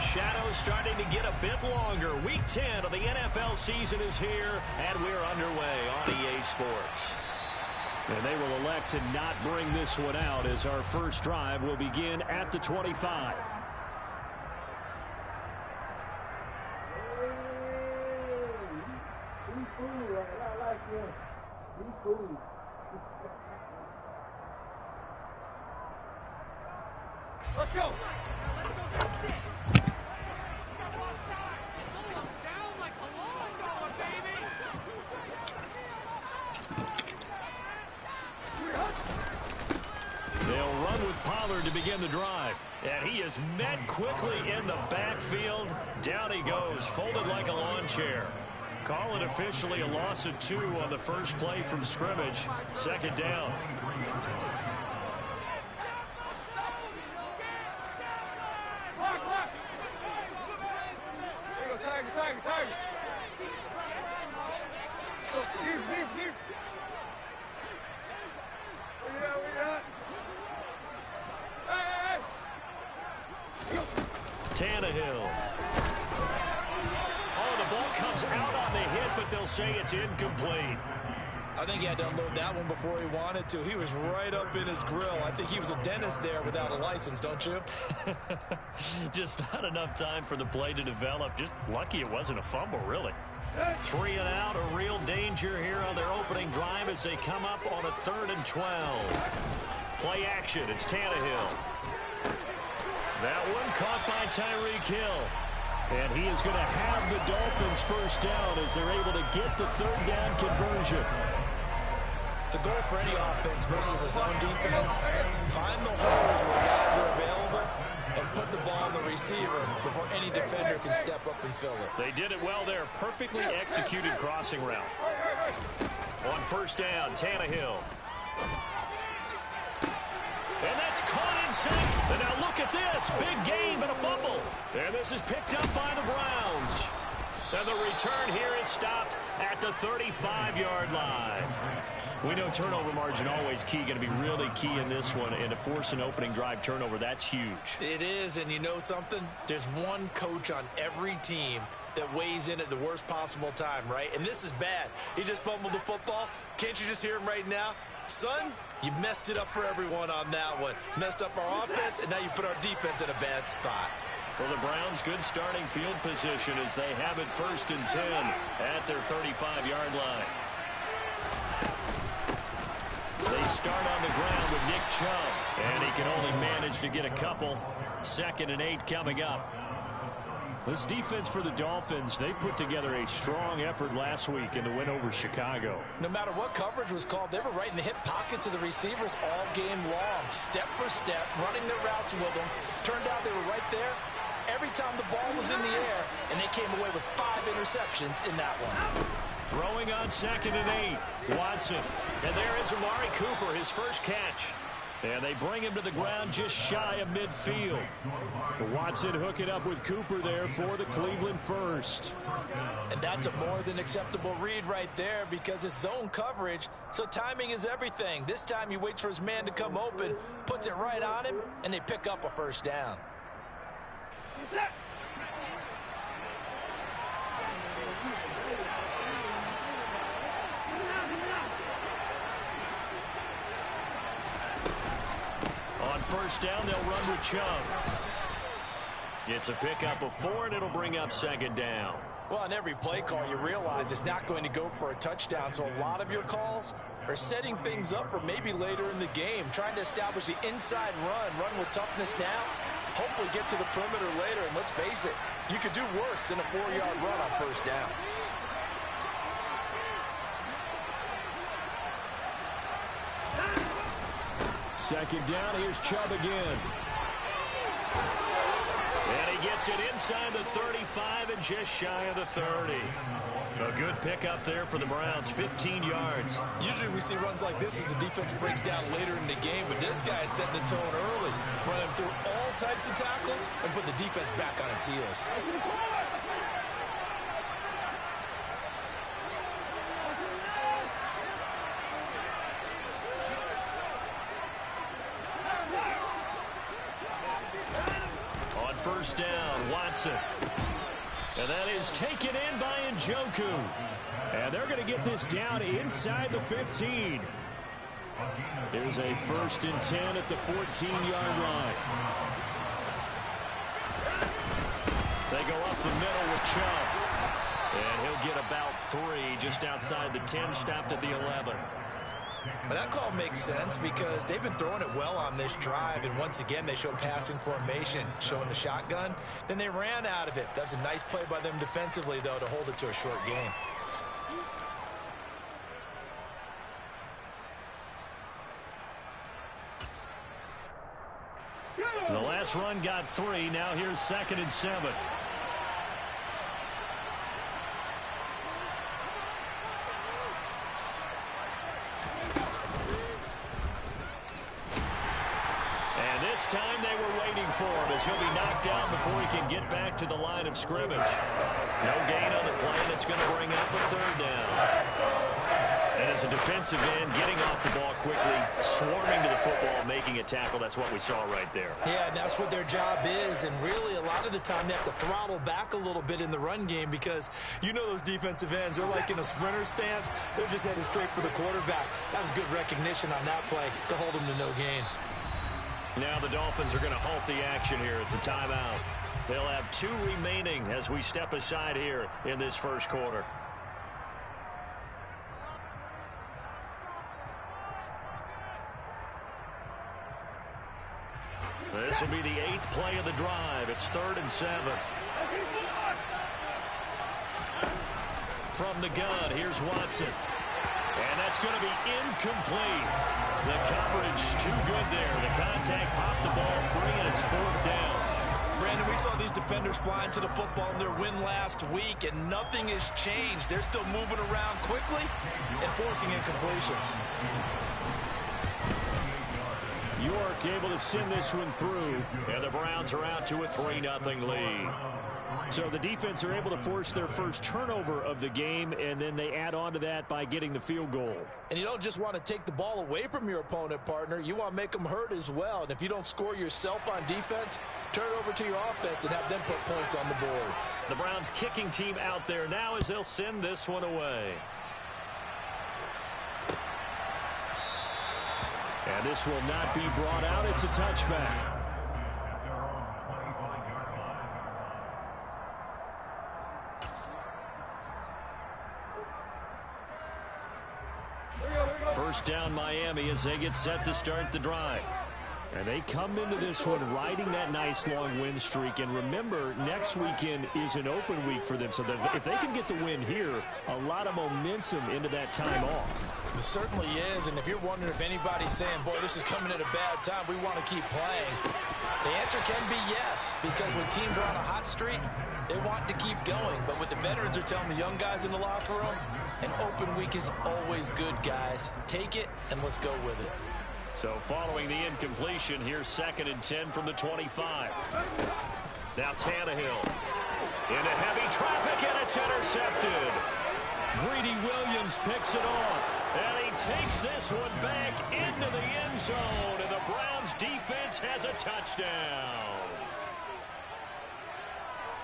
the shadows starting to get a bit longer. Week 10 of the NFL season is here, and we're underway on EA Sports. And they will elect to not bring this one out as our first drive will begin at the 25. He's cool, I like him. He's cool. Let's go. They'll run with Pollard to begin the drive. And he is met quickly in the backfield. Down he goes, folded like a lawn chair. Call it officially a loss of 2 on the first play from scrimmage. Second down. Tannehill. Oh, the ball comes out on the hit, but they'll say it's incomplete. I think he had to unload that one before he wanted to. He was right up in his grill. I think he was a dentist there without a license, don't you? Just not enough time for the play to develop. Just lucky it wasn't a fumble, really. 3 and out, a real danger here on their opening drive as they come up on a 3rd and 12. Play action, it's Tannehill. That one caught by Tyreek Hill. And he is going to have the Dolphins first down as they're able to get the 3rd down conversion. The goal for any offense versus his own defense, find the holes where guys are available and put the ball on the receiver before any defender can step up and fill it. They did it well there. Perfectly executed crossing route. On first down, Tannehill. And that's caught inside. And now look at this. Big gain, but a fumble. And this is picked up by the Browns. And the return here is stopped at the 35-yard line. We know turnover margin always key, going to be really key in this one. And to force an opening drive turnover, that's huge. It is, and you know something? There's one coach on every team that weighs in at the worst possible time, right? And this is bad. He just fumbled the football. Can't you just hear him right now? Son, you messed it up for everyone on that one. Messed up our offense, and now you put our defense in a bad spot. For the Browns, good starting field position as they have it 1st and 10 at their 35-yard line. They start on the ground with Nick Chubb, and he can only manage to get a couple. 2nd and 8 coming up. This defense for the Dolphins, they put together a strong effort last week in the win over Chicago. No matter what coverage was called, they were right in the hip pockets of the receivers all game long, step for step, running their routes with them. Turned out they were right there every time the ball was in the air, and they came away with 5 interceptions in that one. Throwing on 2nd and 8, Watson. And there is Amari Cooper, his first catch. And they bring him to the ground just shy of midfield. Watson hooking up with Cooper there for the Cleveland first. And that's a more than acceptable read right there because it's zone coverage, so timing is everything. This time he waits for his man to come open, puts it right on him, and they pick up a first down. On first down, they'll run with Chubb. It's a pickup of 4, and it'll bring up 2nd down. Well, on every play call, you realize it's not going to go for a touchdown, so a lot of your calls are setting things up for maybe later in the game, trying to establish the inside run with toughness now, hopefully get to the perimeter later, and let's face it, you could do worse than a 4-yard run on first down. Second down, here's Chubb again. And he gets it inside the 35 and just shy of the 30. A good pickup there for the Browns, 15 yards. Usually we see runs like this as the defense breaks down later in the game, but this guy is setting the tone early, running through all types of tackles and put the defense back on its heels. first down. Watson. And that is taken in by Njoku. And they're going to get this down inside the 15. There's a 1st and 10 at the 14-yard line. They go up the middle with Chubb. And he'll get about 3 just outside the 10, stopped at the 11. But that call makes sense because they've been throwing it well on this drive, and once again they show passing formation, showing the shotgun. Then they ran out of it. That's a nice play by them defensively, though, to hold it to a short game. The last run got 3. Now here's 2nd and 7. This time they were waiting for him as he'll be knocked down before he can get back to the line of scrimmage. No gain on the play, and it's going to bring up a 3rd down. And as a defensive end, getting off the ball quickly, swarming to the football, making a tackle, that's what we saw right there. Yeah, and that's what their job is, and really a lot of the time they have to throttle back a little bit in the run game because you know those defensive ends, they're like in a sprinter stance. They're just headed straight for the quarterback. That was good recognition on that play to hold them to no gain. Now the Dolphins are going to halt the action here. It's a timeout. They'll have 2 remaining as we step aside here in this first quarter. This will be the 8th play of the drive. It's 3rd and 7. From the gun, here's Watson. And that's going to be incomplete. The coverage too good there. The contact popped the ball free, and it's 4th down. Brandon, we saw these defenders flying to the football in their win last week, and nothing has changed. They're still moving around quickly and forcing incompletions. York able to send this one through, and the Browns are out to a 3-0 lead. So the defense are able to force their first turnover of the game, and then they add on to that by getting the field goal. And you don't just want to take the ball away from your opponent, partner. You want to make them hurt as well. And if you don't score yourself on defense, turn it over to your offense and have them put points on the board. The Browns kicking team out there now as they'll send this one away. And this will not be brought out. It's a touchback. First down Miami as they get set to start the drive. And they come into this one riding that nice long win streak. And remember, next weekend is an open week for them. So that if they can get the win here, a lot of momentum into that time off. It certainly is. And if you're wondering if anybody's saying, boy, this is coming at a bad time, we want to keep playing, the answer can be yes. Because when teams are on a hot streak, they want to keep going. But what the veterans are telling the young guys in the locker room, an open week is always good, guys. Take it and let's go with it. So following the incompletion, here's 2nd and 10 from the 25. Now Tannehill into heavy traffic, and it's intercepted. Greedy Williams picks it off, and he takes this one back into the end zone, and the Browns defense has a touchdown.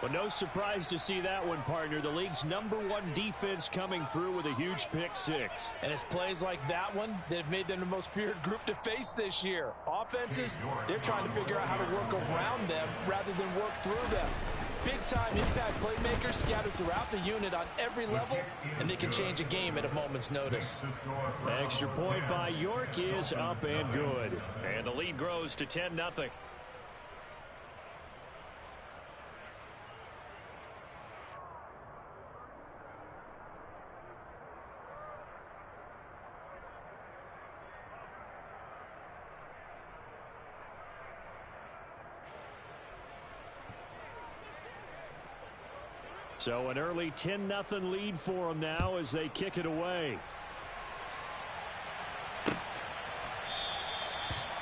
But no surprise to see that one, partner. The league's #1 defense coming through with a huge pick-6. And it's plays like that one that have made them the most feared group to face this year. Offenses, they're trying to figure out how to work around them rather than work through them. Big-time impact playmakers scattered throughout the unit on every level, and they can change a game at a moment's notice. Extra point by York is up and good. And the lead grows to 10-0. So an early 10-0 lead for them now as they kick it away.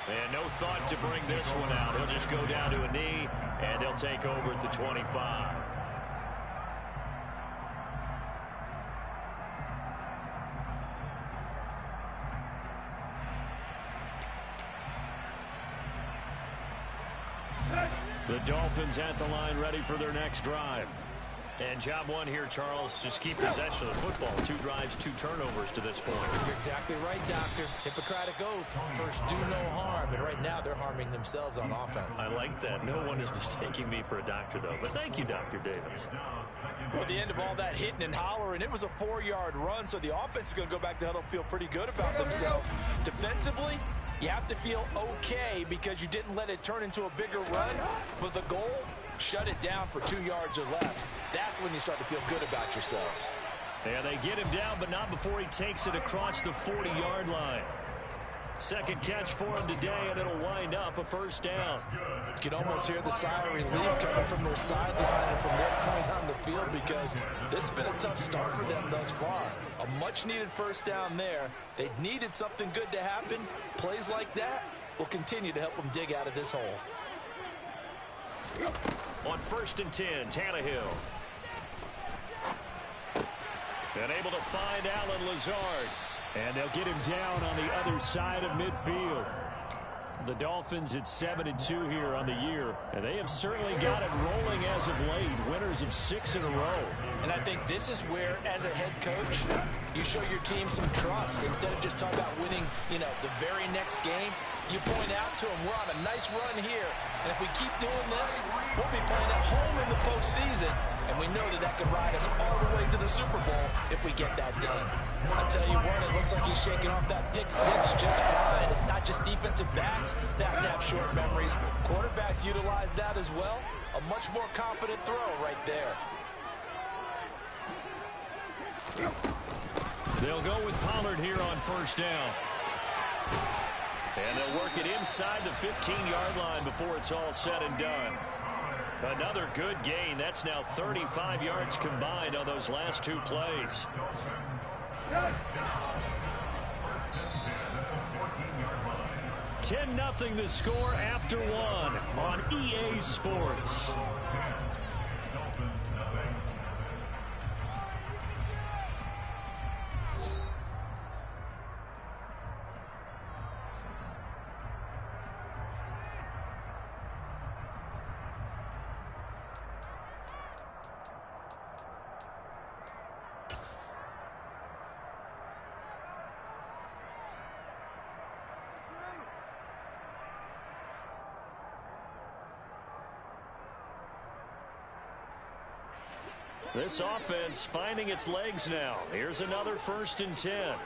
And no thought to bring this one out. He'll just go down to a knee, and he'll take over at the 25. The Dolphins at the line, ready for their next drive. And job one here, Charles, just keep possession of the football. 2 drives, 2 turnovers to this point. You're exactly right, Doctor. Hippocratic oath. First, do no harm. And right now, they're harming themselves on offense. I like that. No one is mistaking me for a doctor, though. But thank you, Dr. Davis. Well, at the end of all that hitting and hollering, it was a 4-yard run, so the offense is going to go back to huddle and feel pretty good about themselves. Defensively, you have to feel okay because you didn't let it turn into a bigger run. But the goal, shut it down for 2 yards or less. That's when you start to feel good about yourselves. And they get him down, but not before he takes it across the 40-yard line. Second catch for him today, and it'll wind up a first down. You can almost hear the sigh of relief coming from their sideline and from their point on the field because this has been a tough start for them thus far. A much-needed first down there. They needed something good to happen. Plays like that will continue to help them dig out of this hole. On 1st and 10, Tannehill. And able to find Allen Lazard. And they'll get him down on the other side of midfield. The Dolphins at 7-2 here on the year. And they have certainly got it rolling as of late. Winners of 6 in a row. And I think this is where, as a head coach, you show your team some trust. Instead of just talking about winning, the very next game, you point out to them, we're on a nice run here. And if we keep doing this, we'll be playing at home in the postseason. And we know that can ride us all the way to the Super Bowl if we get that done. I tell you what, it looks like he's shaking off that pick 6 just fine. It's not just defensive backs that have to have short memories. Quarterbacks utilize that as well. A much more confident throw right there. They'll go with Pollard here on first down. And they'll work it inside the 15-yard line before it's all said and done. Another good gain. That's now 35 yards combined on those last 2 plays. 10-0 the score after 1 on EA Sports. This offense finding its legs now. Here's another 1st and 10.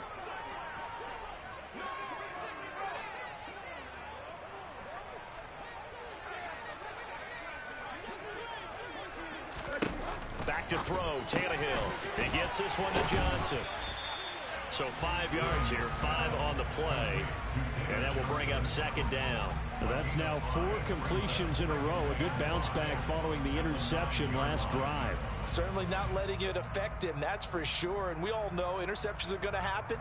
Back to throw, Tannehill. He gets this one to Johnson. So 5 yards here, 5 on the play. And that will bring up 2nd down. That's now 4 completions in a row. A good bounce back following the interception last drive. Certainly not letting it affect him, that's for sure. And we all know interceptions are going to happen.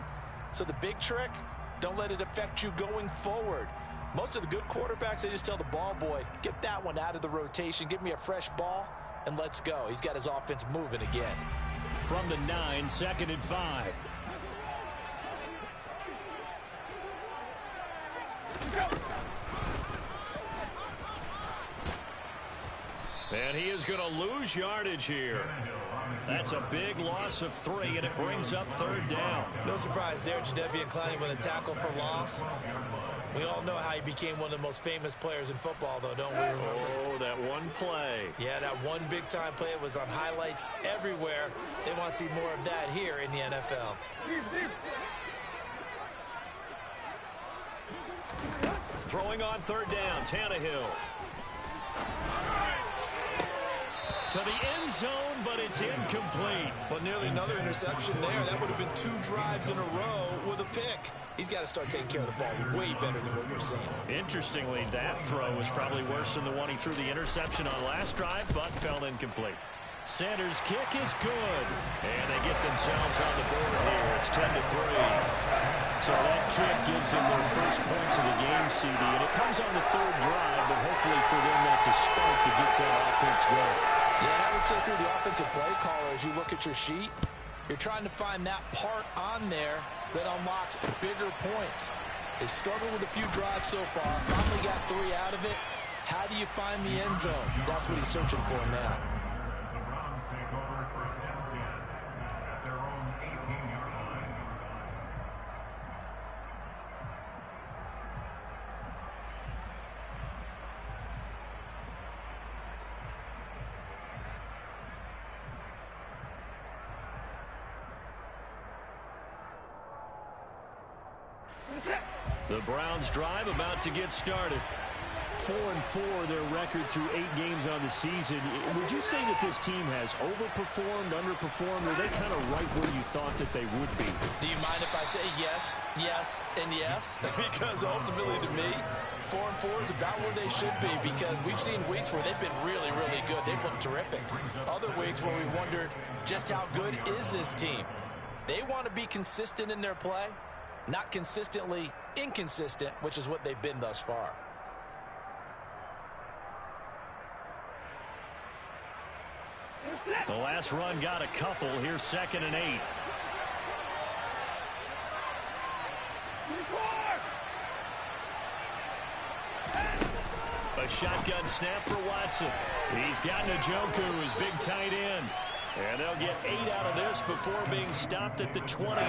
So the big trick, don't let it affect you going forward. Most of the good quarterbacks, they just tell the ball boy, get that one out of the rotation, give me a fresh ball, and let's go. He's got his offense moving again. From the 9, 2nd and 5. And he is going to lose yardage here. That's a big loss of 3, and it brings up 3rd down. No surprise there, Jadeveon Clowney with a tackle for loss. We all know how he became one of the most famous players in football, though, don't we? Oh, that one play. Yeah, that one big-time play. It was on highlights everywhere. They want to see more of that here in the NFL. Throwing on 3rd down, Tannehill. To the end zone, but it's incomplete. Well, nearly another interception there. That would have been 2 drives in a row with a pick. He's got to start taking care of the ball way better than what we're seeing. Interestingly, that throw was probably worse than the one he threw the interception on last drive, but fell incomplete. Sanders' kick is good. And they get themselves on the board here. It's 10-3. So that kick gives them their first points of the game, CD. And it comes on the 3rd drive, but hopefully for them that's a spark that gets that offense going. Yeah, I would say through the offensive play caller, as you look at your sheet, you're trying to find that part on there that unlocks bigger points. They've struggled with a few drives so far. Finally got 3 out of it. How do you find the end zone? That's what he's searching for now. The Browns take over first and 10 at their own 18-yard line. The Browns drive about to get started. 4-4 their record through 8 games on the season. Would you say that this team has overperformed, underperformed, or are they kind of right where you thought that they would be? Do you mind if I say yes, yes, and yes? Because ultimately to me, 4-4 is about where they should be, because we've seen weeks where they've been really, really good. They've looked terrific. Other weeks where we wondered just how good is this team. They want to be consistent in their play, not consistently inconsistent, which is what they've been thus far. The last run got a couple. Here's 2nd and 8. A shotgun snap for Watson. He's got Njoku, his big tight end. And they'll get 8 out of this before being stopped at the 28.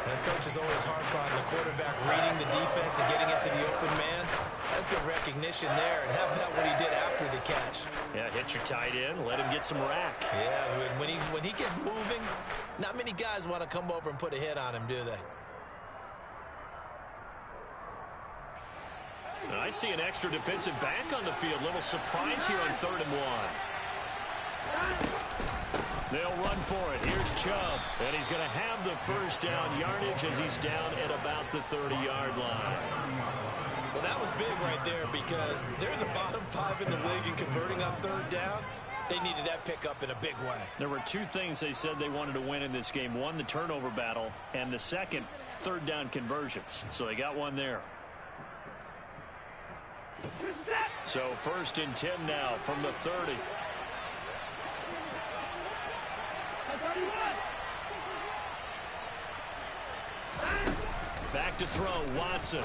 The coach is always harp on the quarterback reading the defense and getting it to the open man. That's good recognition there, and how about what he did after the catch? Yeah, hit your tight end, let him get some rack. Yeah, when he gets moving, not many guys want to come over and put a hit on him, do they? I see an extra defensive back on the field. Little surprise here on 3rd and 1. They'll run for it. Here's Chubb. And he's going to have the first down yardage as he's down at about the 30-yard line. Well, that was big right there, because they're in the bottom 5 in the league in converting on 3rd down. They needed that pickup in a big way. There were 2 things they said they wanted to win in this game. One, the turnover battle, and the second, 3rd down conversions. So they got one there. So 1st and 10 now from the 30. Back to throw, Watson.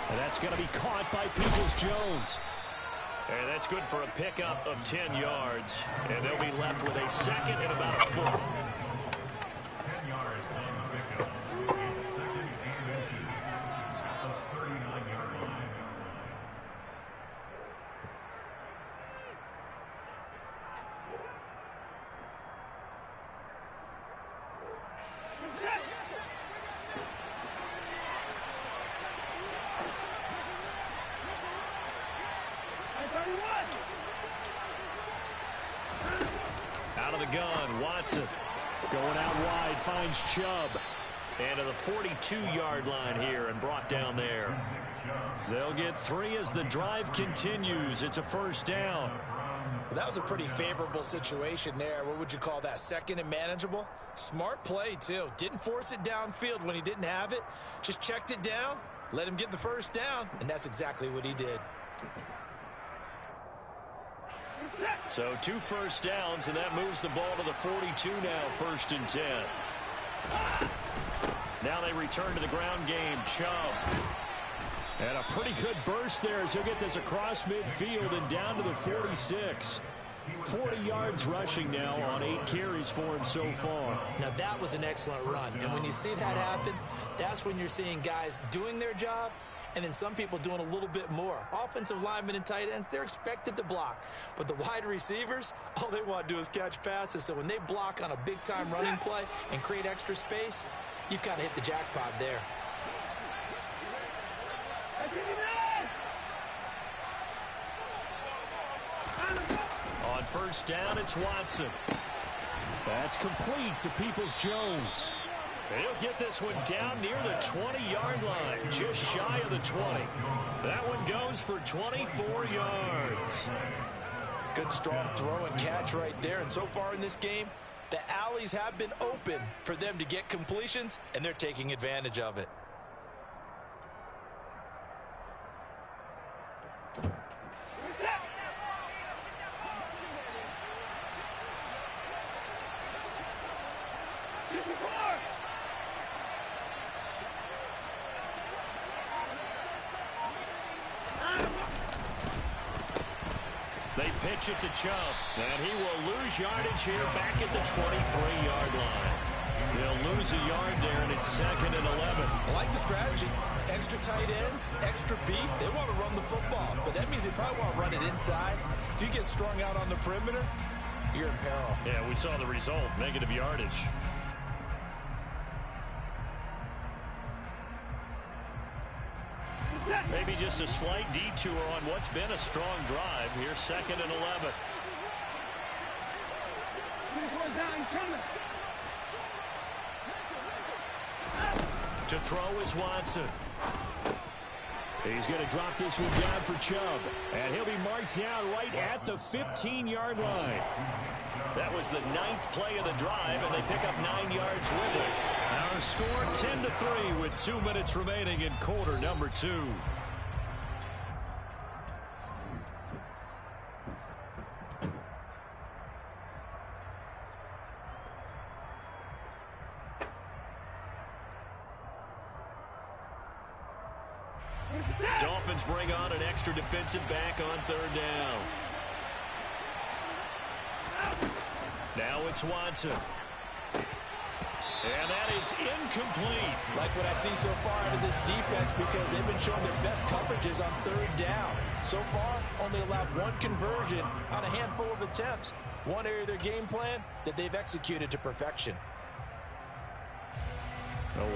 And that's going to be caught by Peoples-Jones. And that's good for a pickup of 10 yards. And they'll be left with a 2nd and about a 4. 10 yards on the pickup. It's 2nd and inches at the 39-yard line. Out of the gun, Watson. Going out wide, finds Chubb. And to the 42-yard line here and brought down there. They'll get 3 as the drive continues. It's a 1st down. Well, that was a pretty favorable situation there. What would you call that? 2nd and manageable? Smart play, too. Didn't force it downfield when he didn't have it. Just checked it down, let him get the 1st down, and that's exactly what he did. So 2 first downs, and that moves the ball to the 42 now, 1st and 10. Now they return to the ground game. Chubb. And a pretty good burst there as he'll get this across midfield and down to the 46. 40 yards rushing now on 8 carries for him so far. Now that was an excellent run. And when you see that happen, that's when you're seeing guys doing their job, and then some people doing a little bit more. Offensive linemen and tight ends, they're expected to block. But the wide receivers, all they want to do is catch passes. So when they block on a big-time running play and create extra space, you've kind of hit the jackpot there. On 1st down, it's Watson. That's complete to Peoples-Jones. He'll get this one down near the 20-yard line, just shy of the 20. That one goes for 24 yards. Good strong throw and catch right there. And so far in this game, the alleys have been open for them to get completions, and they're taking advantage of it. pitch it to Chubb. And he will lose yardage here back at the 23-yard line. They'll lose a yard there, and it's 2nd and 11. I like the strategy. Extra tight ends, extra beef. They want to run the football, but that means they probably want to run it inside. If you get strung out on the perimeter, you're in peril. Yeah, we saw the result, negative yardage. Maybe just a slight detour on what's been a strong drive. Here's 2nd and 11. To throw is Watson. He's going to drop this one down for Chubb. And he'll be marked down right at the 15-yard line. That was the 9th play of the drive, and they pick up 9 yards with it. Our score 10-3 with 2 minutes remaining in quarter number 2. Dolphins bring on an extra defensive back on 3rd down. Now it's Watson. And that is incomplete. Like what I see so far out of this defense, because they've been showing their best coverages on 3rd down. So far, only allowed 1 conversion on a handful of attempts. One area of their game plan that they've executed to perfection.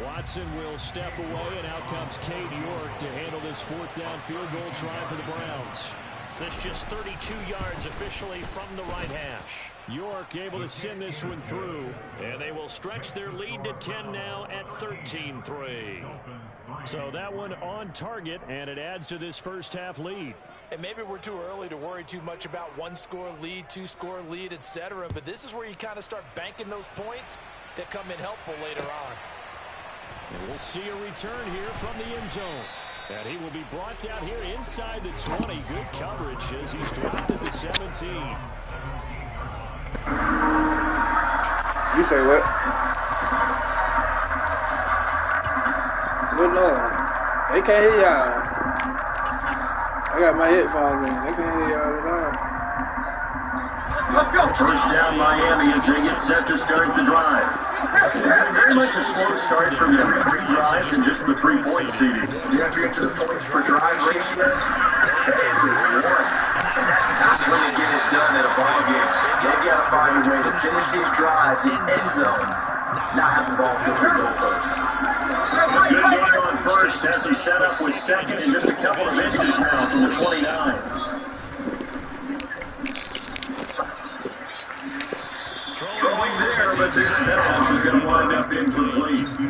Watson will step away, and out comes Cade York to handle this 4th down field goal try for the Browns. That's just 32 yards officially from the right hash. York able to send this one through. And they will stretch their lead to 10 now at 13-3. So that one on target, and it adds to this first half lead. And maybe we're too early to worry too much about 1-score lead, 2-score lead, etc. But this is where you kind of start banking those points that come in helpful later on. And we'll see a return here from the end zone. And he will be brought down here inside the 20. Good coverage as he's dropped at the 17. You say what? Good Lord. They can't hear y'all. I got my headphones in. They can't hear y'all at all. First down Miami as they get set to start the drive. Very much a slow start from them. 3 drives and just the 3-point seeding. You have to get to the points per drive ratio. That's not when you get it done in a ball game. They've got to find a way to finish these drives in end zones, not have the ball go through goalposts. A good game on first as he set up with 2nd and just a couple of inches now from the 29. Throwing there, but this pass is going to wind up incomplete. You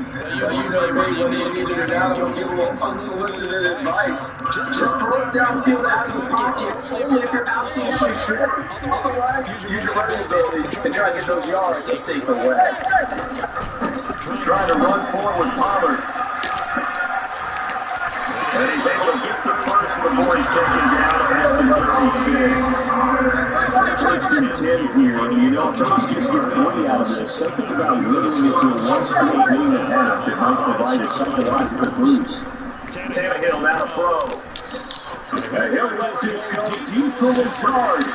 know, maybe when they needed it out, they'll give a little unsolicited advice. Just throw it downfield out of the pocket, only if you're absolutely sure. Otherwise, use your running ability and try to get those yards to save the way. Trying to run forward with Pollard. And he's able to get the first before he's taken down at the 36. First and 10 here, and you know, coaches just get 3 out of this. Something about limiting it to a 1-score lead and a half that might provide a psychological boost. Tannehill now throw. Hill lets it go deep for his guard.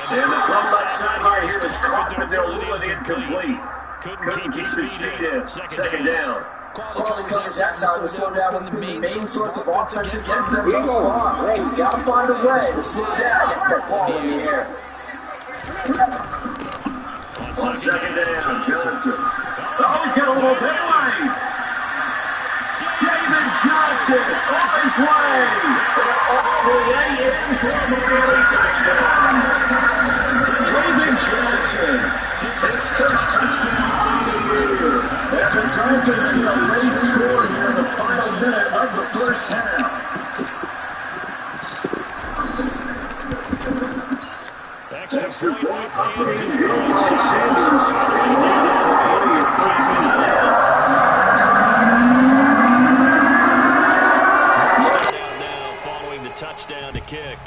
And the throw left sideline here is caught, but they'll rule it incomplete. Couldn't keep his feet in. 2nd down. Quality coverage that time to slow down what's been the main source of offense against them so far. You gotta find a way to slow down and get that ball in the air. On 2nd down, Johnson. Oh, he's got a little daylight. David Johnson on his way. All the way in for a Miami touchdown. David Johnson, his first touchdown of the year. And the Dolphins get a late score here in the final minute of the first half. Extra point operating good by Sanders. Now following the touchdown to kick.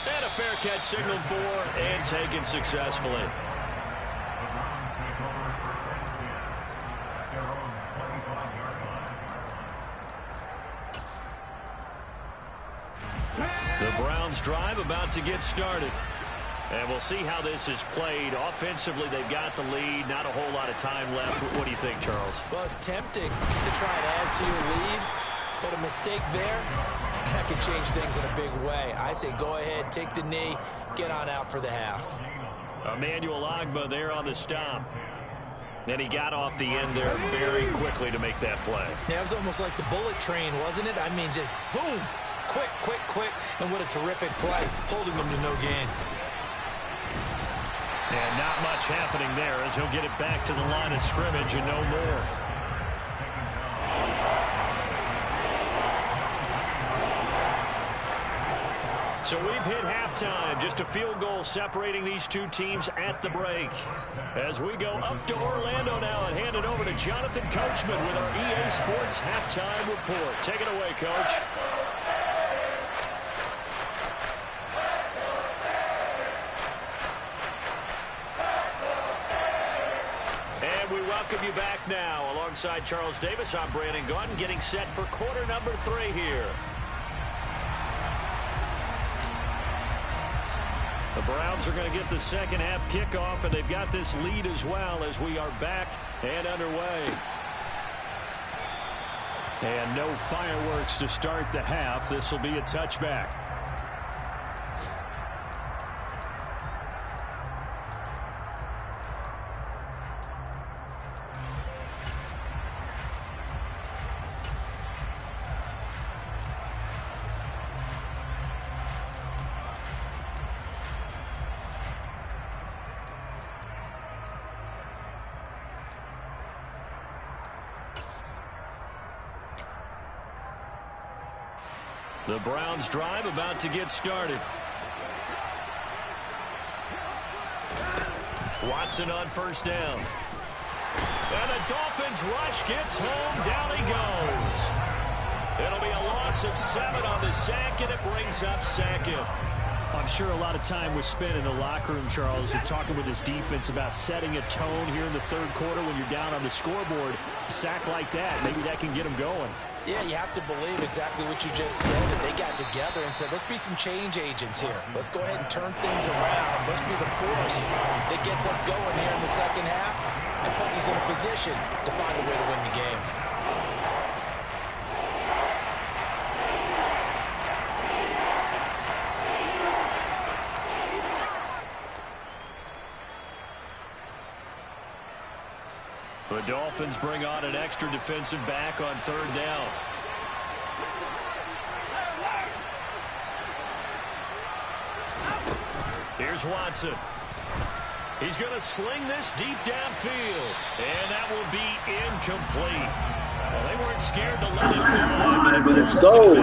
And a fair catch signaled for and taken successfully. The Browns drive about to get started. And we'll see how this is played. Offensively, they've got the lead. Not a whole lot of time left. What do you think, Charles? Well, it's tempting to try and add to your lead, but a mistake there, that could change things in a big way. I say go ahead, take the knee, get on out for the half. Emmanuel Ogbah there on the stop. And he got off the end there very quickly to make that play. Yeah, it was almost like the bullet train, wasn't it? I mean, just zoom. Quick, quick, quick. And what a terrific play, holding them to no gain. And not much happening there as he'll get it back to the line of scrimmage and no more. So we've hit halftime. Just a field goal separating these two teams at the break. As we go up to Orlando now and hand it over to Jonathan Coachman with our EA Sports halftime report. Take it away, Coach. And we welcome you back now. Alongside Charles Davis, I'm Brandon Gaudin, getting set for quarter number 3 here. The Browns are going to get the second half kickoff, and they've got this lead as well as we are back and underway. And no fireworks to start the half. This will be a touchback. The Browns drive about to get started. Watson on first down. And the Dolphins rush gets home. Down he goes. It'll be a loss of 7 on the sack, and it brings up 2nd. I'm sure a lot of time was spent in the locker room, Charles, and talking with his defense about setting a tone here in the third quarter when you're down on the scoreboard. A sack like that, maybe that can get him going. Yeah, you have to believe exactly what you just said, that they got together and said, let's be some change agents here. Let's go ahead and turn things around. Let's be the force that gets us going here in the second half and puts us in a position to find a way to win the game. The Dolphins bring on an extra defensive back on third down. Here's Watson. He's going to sling this deep downfield, and that will be incomplete. Well, they weren't scared to let it fly. Let's go.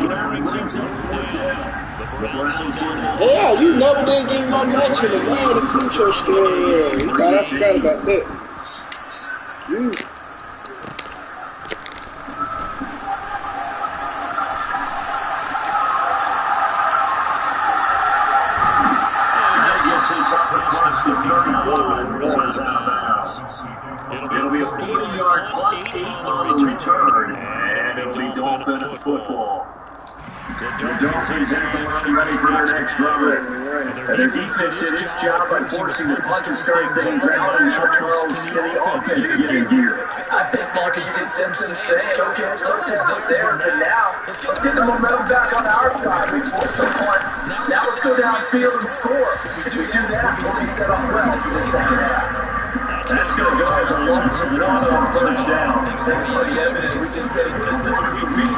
Yeah, you never did give me my match in the round of Tucho scared. You thought I forgot about that. You. It'll be a 40-yard punt, 8 on the return, and it'll be Dolphin football. The Dolphins have the line ready for their next drive. And their defense did its job by forcing the punt to start things out, and Charles and the offense getting geared. I think Marcus Simpson said, okay, touches was there, but now let's get the momentum back on our side. We forced the punt. Now let's go downfield and score. If we do that, we'll be set up well for the second half. That's going to go as a loss of 1 on first down. Thanks for the evidence. We can say we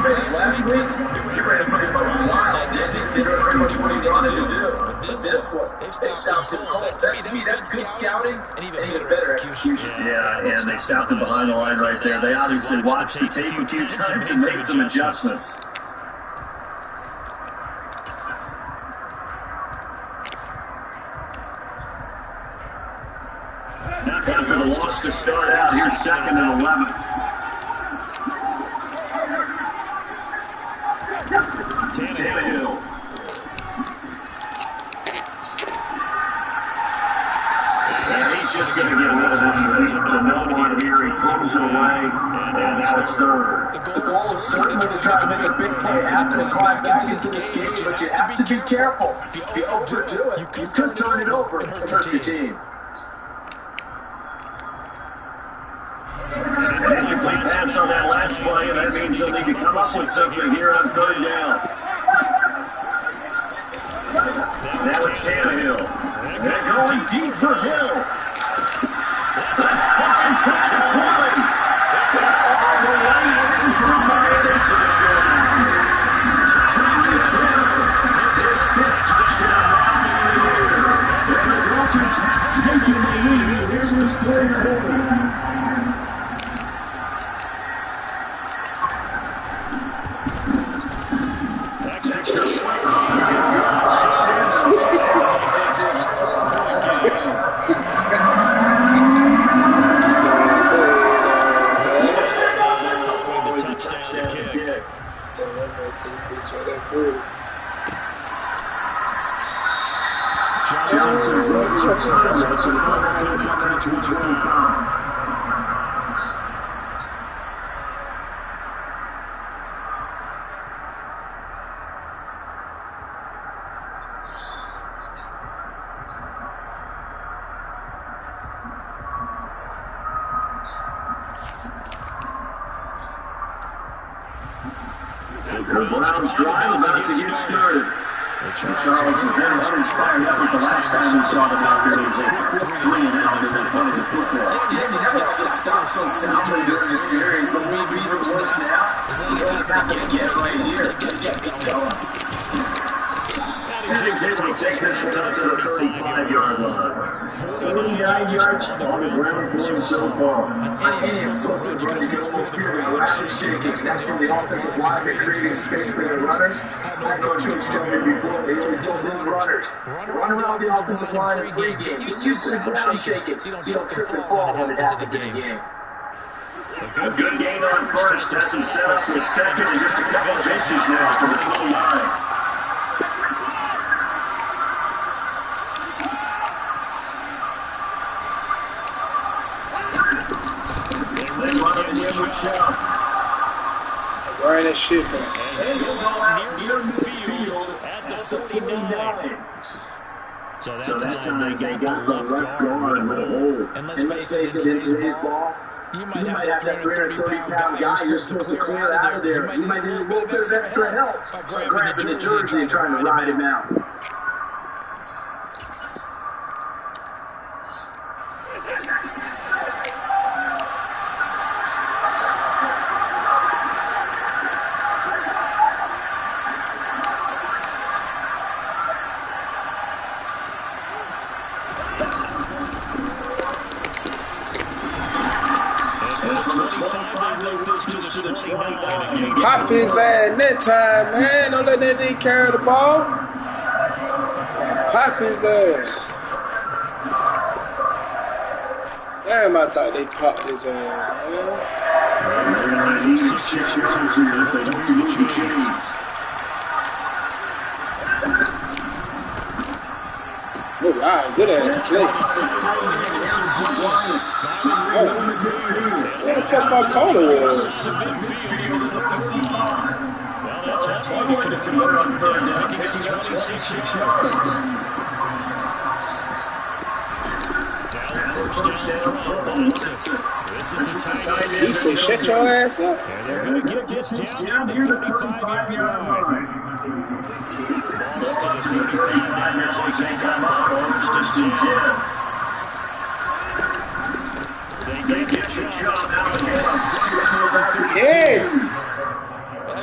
faced last week. You're ready to pretty much lie. They did pretty much what he wanted to do. But this one, they stopped him cold. To me, that's good scouting and even better execution. Yeah, and they stopped him behind the line right there. They obviously watched the tape a few times and made some adjustments. After the loss to start out, here's 2nd and 11. Tannehill. And he's just going to get rid of this to no one here. throws it away, and now it's third. The goal is certainly to try to make a big play happen and climb back into this game, but you have to be careful. If you overdo it, you could turn it over and hurt your team. An incomplete pass on that last play, and that means they'll need to come up with something here on third down. Now it's Tannehill. They're going deep for Hill. That's passing such a play. All the way in from Myers into the ground. To track it down. His fifth touchdown run of the year. And the Dolphins taking the lead in this third quarter. The Browns drive about to get started. Charles has been uninspired after the last time we saw the Falcons take 3 and out and then punted the football. Yeah, you never have to stop so soundly during the series, but we'll be the worst now. You don't have to get right here. Get going. And he's able to take this one out to the 35-yard line. 49 yards on the ground for him so far. Any explosive run, you can always feel the ground shaking. That's from the offensive lineman creating space for their runners. That coach was telling me before, they always told his runners, run around the offensive line in pregame. Get used to the ground shaking so you don't trip and fall when it happens in the game. A good gain on first as he set up for second and just a couple of inches now to the 29. Right that shit back. And he'll go near field at the 49. So that's how they got the left guard with a hole. And let's face it, in today's ball, you might have that 330-pound guy you're supposed to clear out of there. You might need a little bit of extra help by grabbing the jersey and trying to ride him out. Hop his ass that time, man. Don't let that nigga carry the ball. Hop his ass. Damn, I thought they popped his ass, man. Oh, wow, good ass play. Oh, where the fuck my corner was? Well, that's all you can do from there, picking up 26 yards. First down from This is the time. He said, shut your ass up. And they're going to get this down here to the 35-yard line. Ball's to the 35 as they come up. First and 10. They get your job out again. Yeah.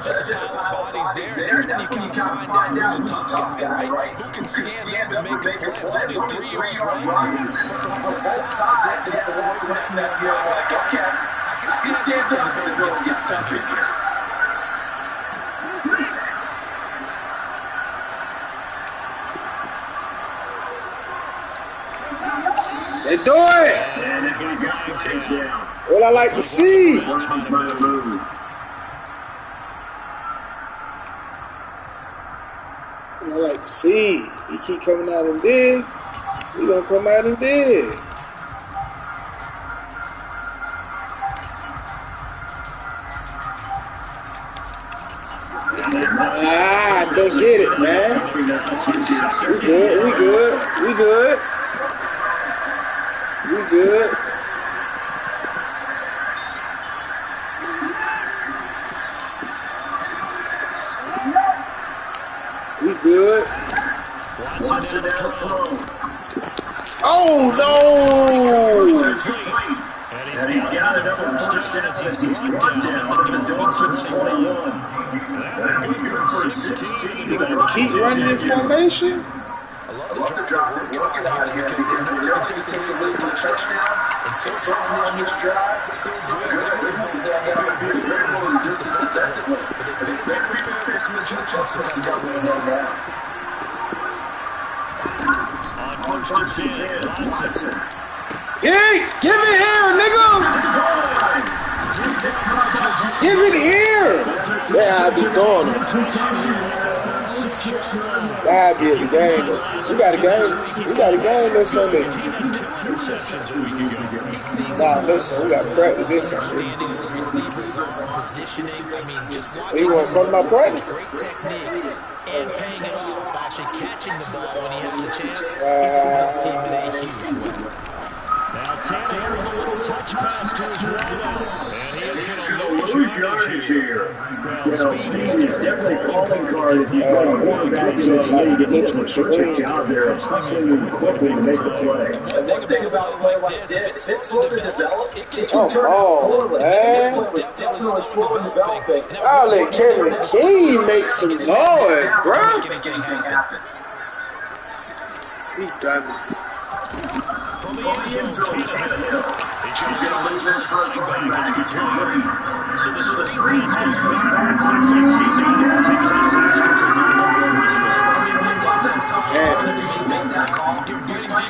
There's just a lot of bodies there. That's when you kind of find out who's a tough guy, right? Who can stand up and make a play? It's only a 3-yard run. But on both sides, they have to work around that. You're like, okay, I can stand up, but it gets tough in here. They do it. What I like to see. What I like to see. He keep coming out and dig. He gonna come out and dig. Don't get it, man. We good. We good. We good. We good. We good. Watson down throw. Oh, no! And he's got another first down as he's brought down at the Dolphins 21. That'll be good for 16. You gonna keep running in formation? I love the drive they're working on here because they know they can take the lead for a touchdown. And so far on this drive, so good. They're moving down here. They're moving distance defensively. But they've prepared for some adjustments to come down there now. On first and 10, Watson. Hey, give it here, nigga! Give it here! Yeah, I be going. That'd be at the game. We got a game. We got a game this Sunday. Nah, listen, we got to practice this Sunday. You want to come to my practice? And paying it off by actually catching the ball when he has a chance. He's given his team in a huge way. Now Tannehill with a little touch pass to his right. And he is going to Lose yardage here. Well, speed is definitely a calling card if you've got a quarterback in this league. It's a terrific job there of hustling and quickly to make the play. And one thing about a play like this, if it's slow to develop, it can turn man. It was definitely slow in developing. I'll let Kevin King make some noise, bro. He done it. From the end zone, Tannehill. He's going to lose this first running back. It's complete. So the screen goes backwards.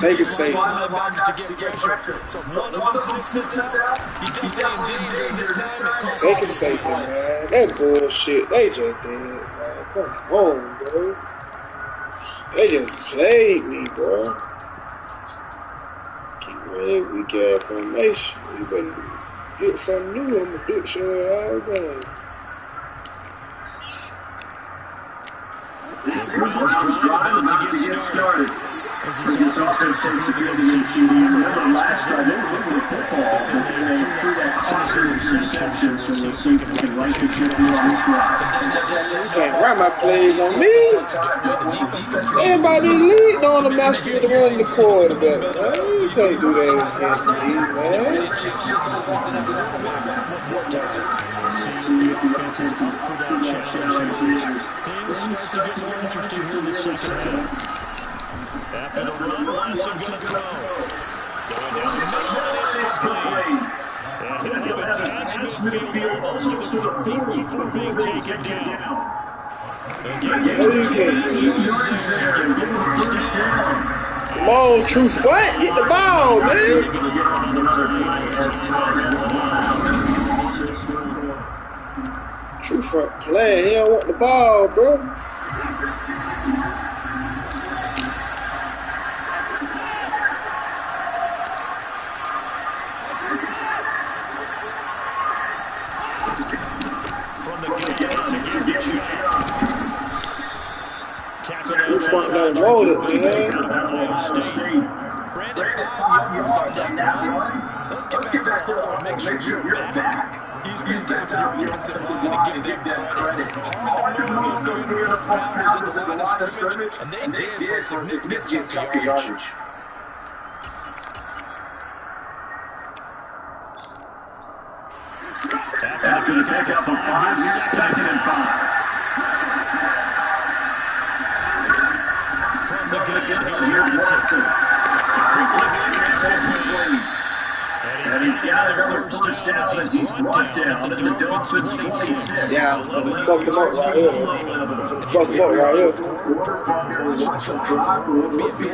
Take it safe. Take it safe, man. That bullshit. They just did, man. Come on, bro. They just played me, bro. Keep running weak ass formation. You better get something new. I'm gonna blitz your ass all day. Browns drive about to get started. As his offense takes a field issue, remember last drive they were looking for football, and they threw that costly interception, so we'll see if we can right the ship on this drive. You can't run my plays on me. Everybody lead on the master of the run the quarterback, man. You can't do that against me, man. The offense is up for that challenge. Things start to get more interesting in the second half. After the run, Watson going to throw. Going down the middle, and it's complete. And he'll have it past midfield, most of the 40 before being taken down. Come on, True Fight, get the ball, man. True Fight playing, he don't want the ball, bro. True Fight done rolled it, man. Let's get back to that. Make sure you're back. He's that time to get to the line and give them credit. Hard to move those powers into the line of scrimmage, and they did for a significant chunk of yardage. After the pickup of 5, here's 2nd and 5. From the good, here's Watson. And he's got another first down as he's brought down at the Dolphins 26. Yeah, fuck them up right here. Fuck them up right here. Watch them drive, will be a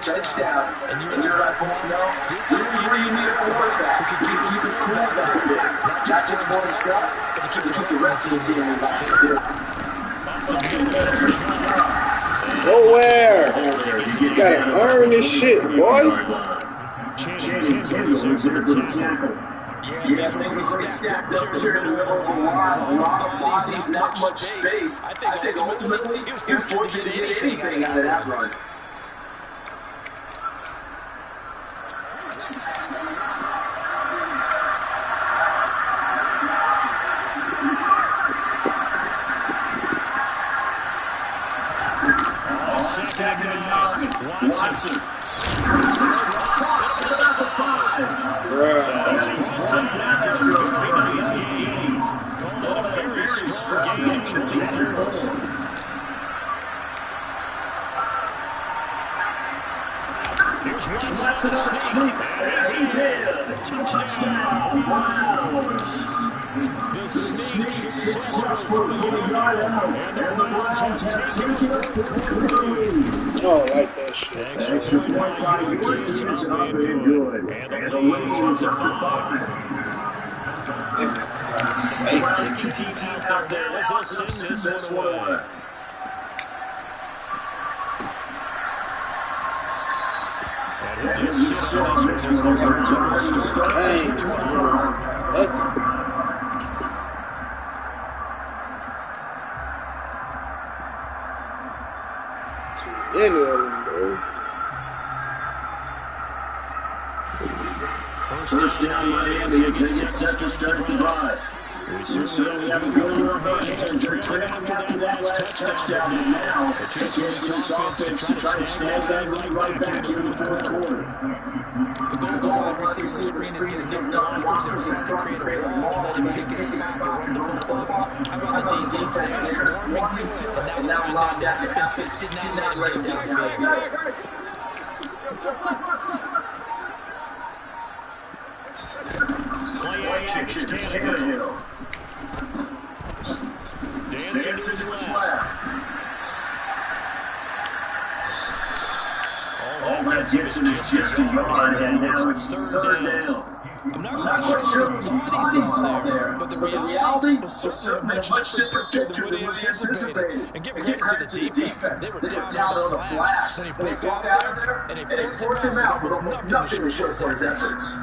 touchdown. And you're like, no, this is where you need a quarterback who can keep his cool back there. Not just for himself, but to keep the rest of the team in Nowhere. You gotta earn this shit, boy. Channing Taylor was there for the tackle. Yeah, things are pretty stacked up here in the middle of the line. A lot of bodies, not much space. I think ultimately he was fortunate to get anything out of that run. Second and 9. Watson. Very strong game to Here's Watson on a sneak, and he's in. Touchdown, Browns. The sneak successful for the yard out, and the Browns have taken up the lead. I don't like that shit. Extra point by York is up and good. And the lead is up to 5. Kicking team out there. Let's send this one away. And he'll just sit on this one as our time to start. Too many of them, bro. First down, Miami as they get set to start the drive. We certainly have a good motivation as they're trailing after that last touchdown. And now, a chance for this offense to try to snag that lead right back here in the fourth quarter. The goal of the receiver screen is getting blockers and trying to create a ball and then kick it back and run the football. How about the defense? They're swarming to and now locked down. Did not let him downfield. Play action, Tannehill. Dancing to his left. All that Gibson is just a yard, and now it's third down. I'm not quite sure the bodies saw there, but the reality was certainly much different picture than what he anticipated. And give credit to the defense. They were down on the flash. When he broke out of there, and they forced him out with almost nothing to show for his efforts.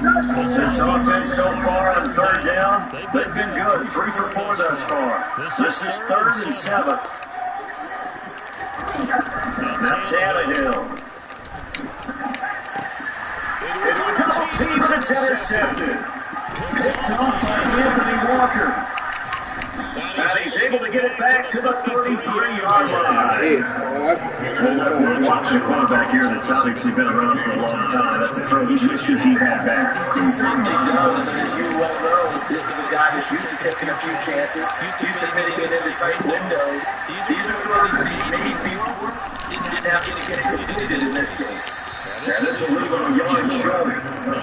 This offense so far on third down, they've been good. 3 for 4 thus far. This is 3rd and 7. Now Tannehill. Double team, it's intercepted. Picked off by Anthony Walker. And he's able to get it back to the 33-yard line. We're watching a quarterback here that's obviously been around for a long time. That's a throw he wishes he had back. He certainly does, and as you well know, this is a guy that's used to taking a few chances, used to fitting it into tight windows. These are throws that he made before, didn't have to get completed in this case. And this will leave him a yard short.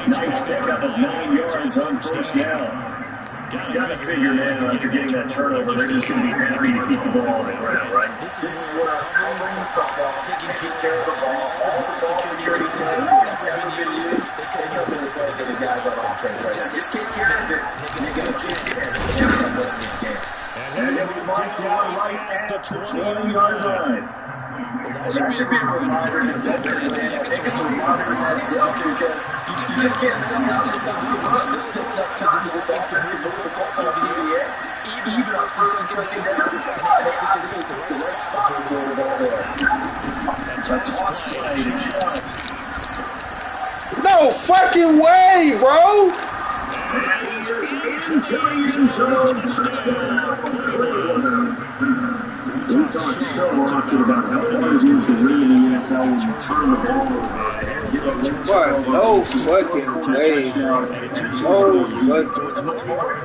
Nice pickup of 9 yards on first down. Got to figure, man, after getting that turnover, they're just going to be happy to keep the ball on the ground, right? This is what I'm covering the football, taking care of the ball, all the ball security teams have ever been used. They come in and play for the guys on offense, right? Just take care of it, and they got a chance here. That wasn't this game. And he'll be marked out right at the 20-yard line. That should be a reminder to defend, man. I think it's a reminder to myself because you just can't somehow just stick up to this offense and move the ball up to the air. Even on first and second down, they obviously picked the right spot to throw the ball there. That's a toss play to Chubb. No fucking way, bro! And he's into the end zone. Touchdown. We talked so often about how hard it is to really turn the ball over. What? No fucking way. No fucking way.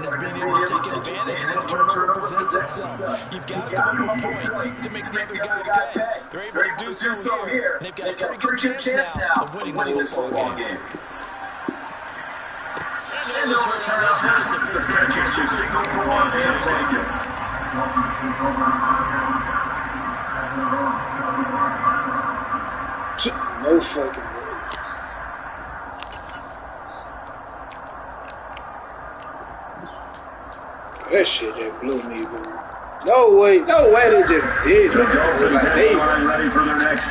Is being able to take advantage when his turnover presents itself. You've got to come up with points to make the other guy pay. They're able to do so here. They've got a pretty good chance now of winning this football game. And the return offense is a catch to single for 1 and take it. No fucking way. That shit that blew me, bro. No way they just did that. Like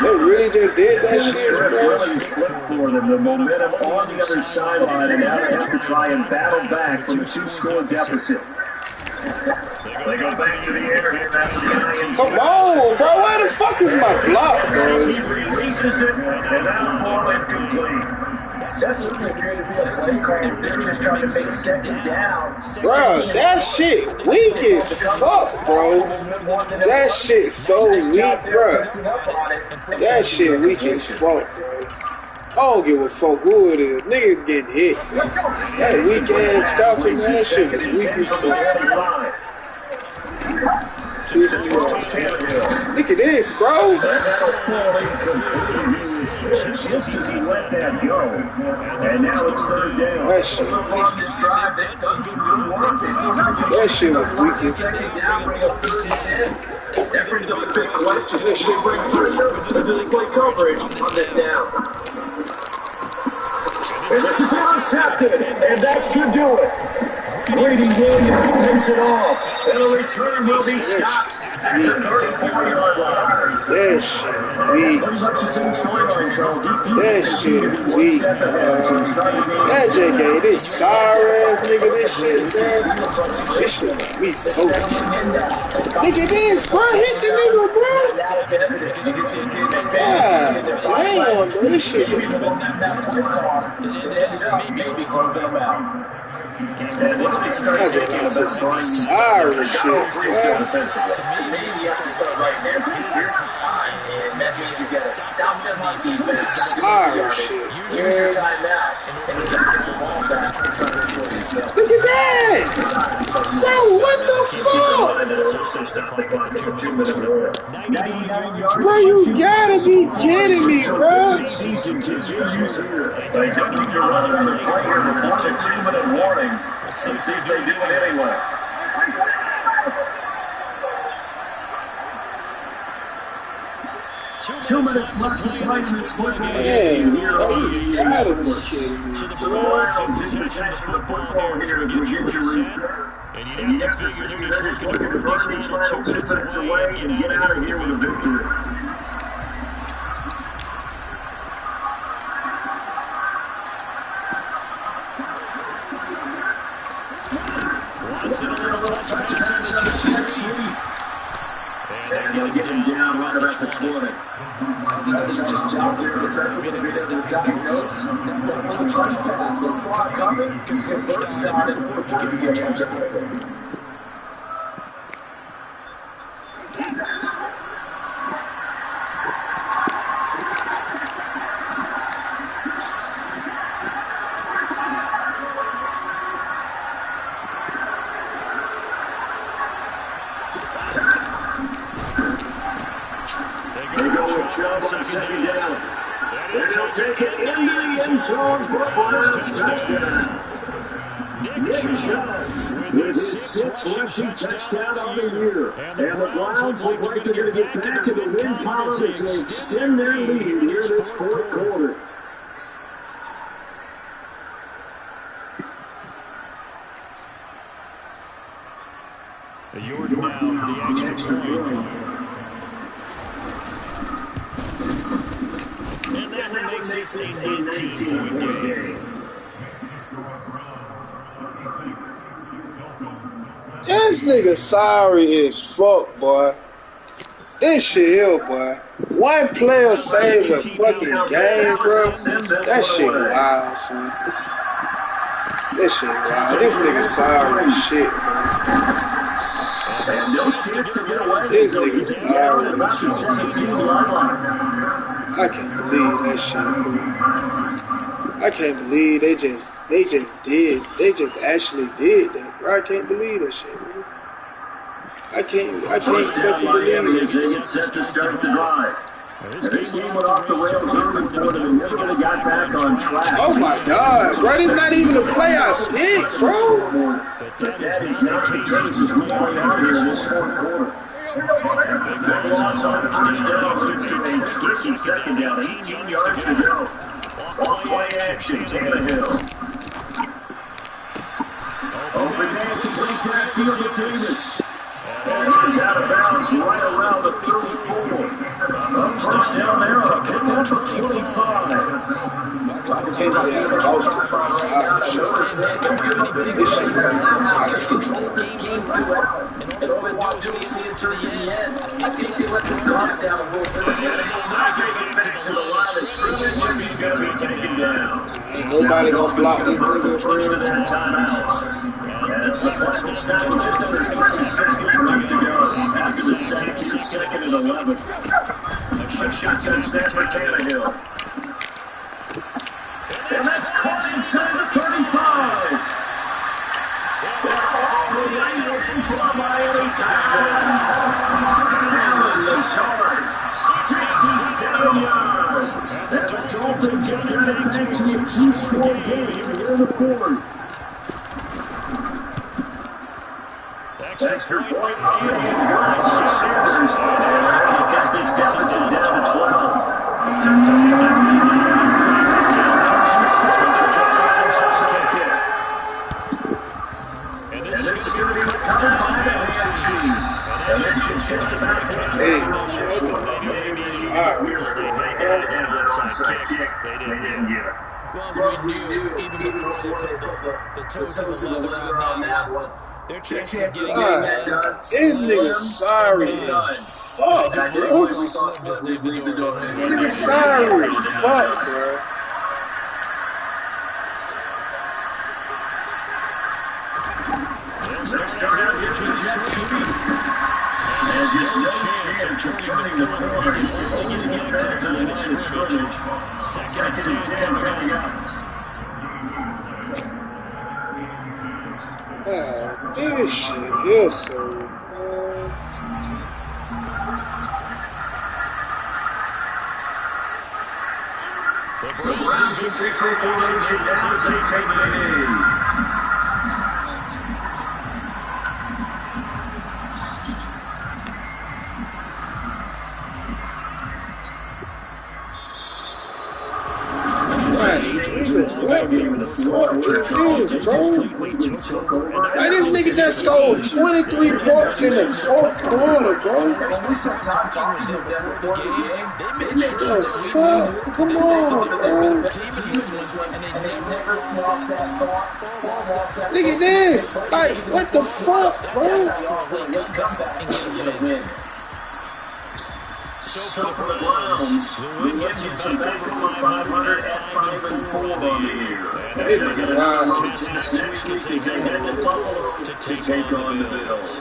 they really just did that shit, bro. Really flipped for them. The momentum on the other sideline, and now they have to try and battle back from a 2-score deficit. They go back to the air here after the Come on, bro. Where the fuck is my block, bro? He releases it, and that'll fall incomplete. That's looking great to be a play call. They're just trying to make second down. Bro, that shit weak as fuck, bro. That shit so weak, bro. That shit weak as fuck, bro. I don't give a fuck who it is. Niggas getting hit. That weak ass Falcon, man, that shit was weak as fuck. Look at this, bro. Just as he let that go. And now it's third down. That shit. That shit was weak as fuck. That brings up a big question. This should bring pressure to the play coverage on this down. And this is intercepted, and that should do it. Brady Williams takes it off, and a return will be stopped at the 34-yard line. That shit weak. That shit weak, bro. That JK, this sorry ass nigga, this shit, bro. This shit weak, totally. Look at this, bro. Hit the nigga, bro. God damn, bro. This shit just... And this is starting to get sorry shit, bro. Maybe you have to start right now. Here's the time, and that means you gotta stop them on defense. Sorry shit, Use your timeouts, and you gotta get the ball back and try to score yourself. look at that! Bro, what the fuck? Bro, you gotta be kidding me, bro. They don't need to run another play here before the 2-minute warning. Let's see if they do it anyway. 2 minutes left to play in this football game. Man, bro, you gotta be kidding me. So the Lions in possession of the football here as we get your reset. And you have to figure they're just looking to run these final 2 minutes away and get out of here with a victory. They're going to get him down right about the 20. I think just jump there. It's going to be their diagnose. The slot coming, convert down, and you get him jump there. Second down. And they'll take it in the end zone for a Browns touchdown. Nick Chubb with his 6th rushing touchdown of the year. And the Browns look like they're going to get back in the win column as they extend their lead here this fourth quarter. A yard now for the extra point. Makes it a 19-point game. This nigga sorry as fuck, boy. This shit here, boy. One player saved a fucking game, bro. That shit wild, son. This shit wild. This nigga sorry as shit, bro. This nigga sorry as shit. I can't believe that shit, bro. I can't believe they just actually did that, bro. I can't believe that shit, bro. I can't fucking believe it. They get set to start the drive. This game went off the rails early for them and never really got back on track. Oh my God, bro, this not even a playoff pick, bro. But that is not the case as we play out here in this fourth quarter. They lost on first down, leads to a tricky second down, 18 yards to go. Ball play action, Tannehill. Open man, complete backfield with Davis. And here's is out of bounds right around the 34. First down there on a pickup for 25. Can't be that lost to some side. This shit is tight. Control this game throughout. And all they want to do is see it through to the end. I think they let the guard down a little bit. Not getting back to the line of scrimmage if he's going to be taken down. Ain't nobody gonna block this nigga. First of their timeouts. As the clock will snap with just under 30 seconds left to go. After the sack, here's 2nd and 11. A shotgun snap for Tannehill. And that's caught inside the 35. All the way to the Miami touchdown. Allen is hard. 67 yards. And the Dolphins have got it back to a 2-score game here in the 4th. Extra point, Miami converts the Sixers. And cut this deficit down to 12. And this is going to be recovered by the NFC. And that should just about catch Hey, They didn't get it. Well, as we knew, even before they put the toes in the leather on that one, their chances of getting it done. This nigga sorry as fuck, bro. Just leave the door. This nigga sorry as fuck, bro. Let's start out here with Jets QB. And there's no chance of turning the corner. He's only going to get back to the line of scrimmage. 2nd and 10 coming up. God, this shit is so, man. The Browns in victory formation as they take the lead. What the fuck is this, bro? Like, this nigga just scored 23 points in the 4th quarter, bro. The fuck? Come on, bro. Look at this. Like, what the fuck, bro? So for the Browns, the win gets them back to 500 at 5-4 on the year. And they're going to contest this next week as they head to Buffalo to take on the Bills.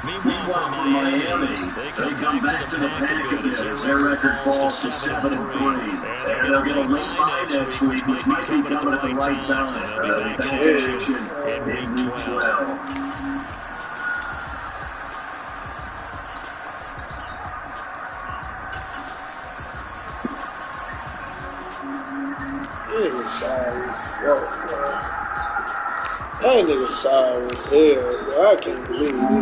Meanwhile, for Miami, they come back to the Packers as their record falls to 7-3. And they'll get a late bye next week, which might be coming at the right time for the competition in Week 12. Nigga sorry as fuck, bro. That nigga sorry as hell, bro. I can't believe it.